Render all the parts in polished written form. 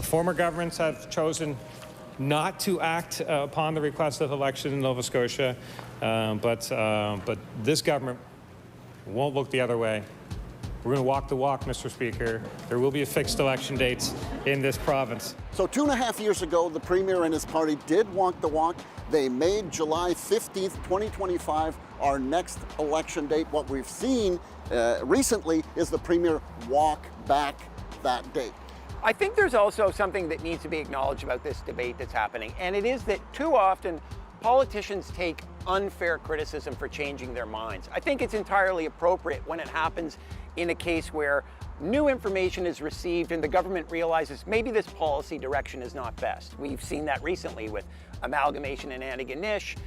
Former governments have chosen not to act upon the request of election in Nova Scotia, but this government won't look the other way. We're going to walk the walk, Mr. Speaker. There will be a fixed election date in this province. So 2.5 years ago, the Premier and his party did walk the walk. They made July 15th, 2025 our next election date. What we've seen recently is the Premier walk back that date. I think there's also something that needs to be acknowledged about this debate that's happening, and it is that too often politicians take unfair criticism for changing their minds. I think it's entirely appropriate when it happens in a case where new information is received and the government realizes maybe this policy direction is not best. We've seen that recently with amalgamation in Antigonish,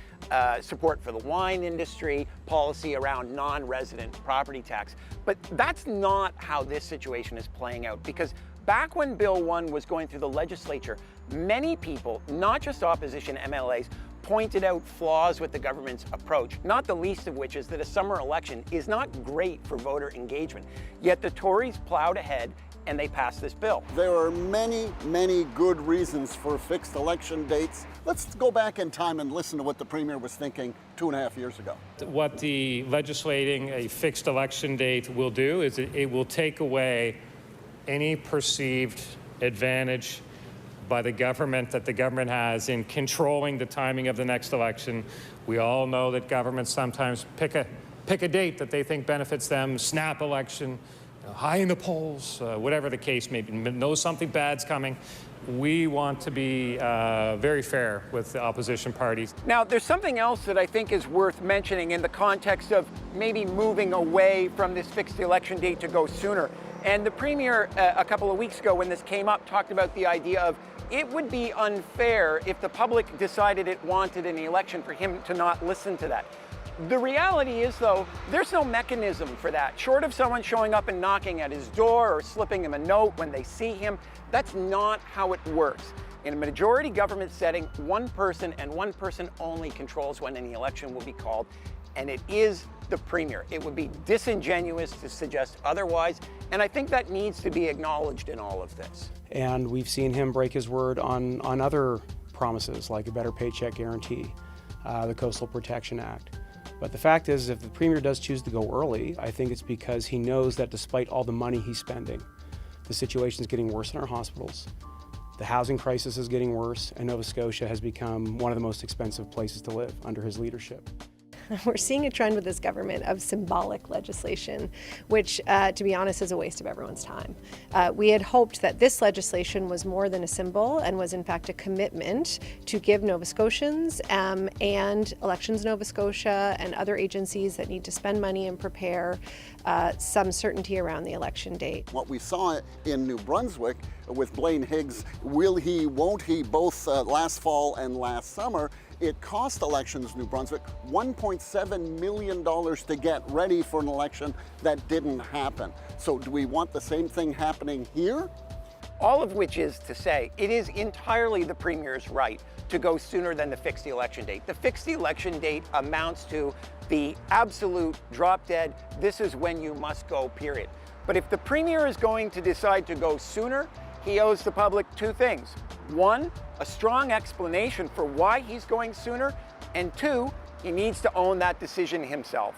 support for the wine industry, policy around non-resident property tax. But that's not how this situation is playing out, because back when Bill 1 was going through the legislature, many people, not just opposition MLAs, pointed out flaws with the government's approach, not the least of which is that a summer election is not great for voter engagement. Yet the Tories plowed ahead and they passed this bill. There are many, many good reasons for fixed election dates. Let's go back in time and listen to what the Premier was thinking 2.5 years ago. What the legislating a fixed election date will do is it will take away any perceived advantage by the government that the government has in controlling the timing of the next election. We all know that governments sometimes pick a date that they think benefits them, snap election, high in the polls, whatever the case may be, know something bad's coming. We want to be very fair with the opposition parties. Now, there's something else that I think is worth mentioning in the context of maybe moving away from this fixed election date to go sooner. And the Premier, a couple of weeks ago when this came up, talked about the idea of it would be unfair if the public decided it wanted an election for him to not listen to that. The reality is, though, there's no mechanism for that. Short of someone showing up and knocking at his door or slipping him a note when they see him, that's not how it works. In a majority government setting, one person and one person only controls when any election will be called, and it is the Premier. It would be disingenuous to suggest otherwise, and I think that needs to be acknowledged in all of this. And we've seen him break his word on other promises, like a better paycheck guarantee, the Coastal Protection Act. But the fact is, if the Premier does choose to go early, I think it's because he knows that despite all the money he's spending, the situation is getting worse in our hospitals, the housing crisis is getting worse, and Nova Scotia has become one of the most expensive places to live under his leadership. We're seeing a trend with this government of symbolic legislation, which, to be honest, is a waste of everyone's time. We had hoped that this legislation was more than a symbol and was, in fact, a commitment to give Nova Scotians and Elections Nova Scotia and other agencies that need to spend money and prepare some certainty around the election date. What we saw in New Brunswick with Blaine Higgs, will he, won't he, both last fall and last summer, it cost Elections New Brunswick $1.7 million to get ready for an election that didn't happen. So do we want the same thing happening here? All of which is to say, it is entirely the Premier's right to go sooner than the fixed election date. The fixed election date amounts to the absolute drop dead, this is when you must go, period. But if the Premier is going to decide to go sooner, he owes the public two things. One, a strong explanation for why he's going sooner, and two, he needs to own that decision himself.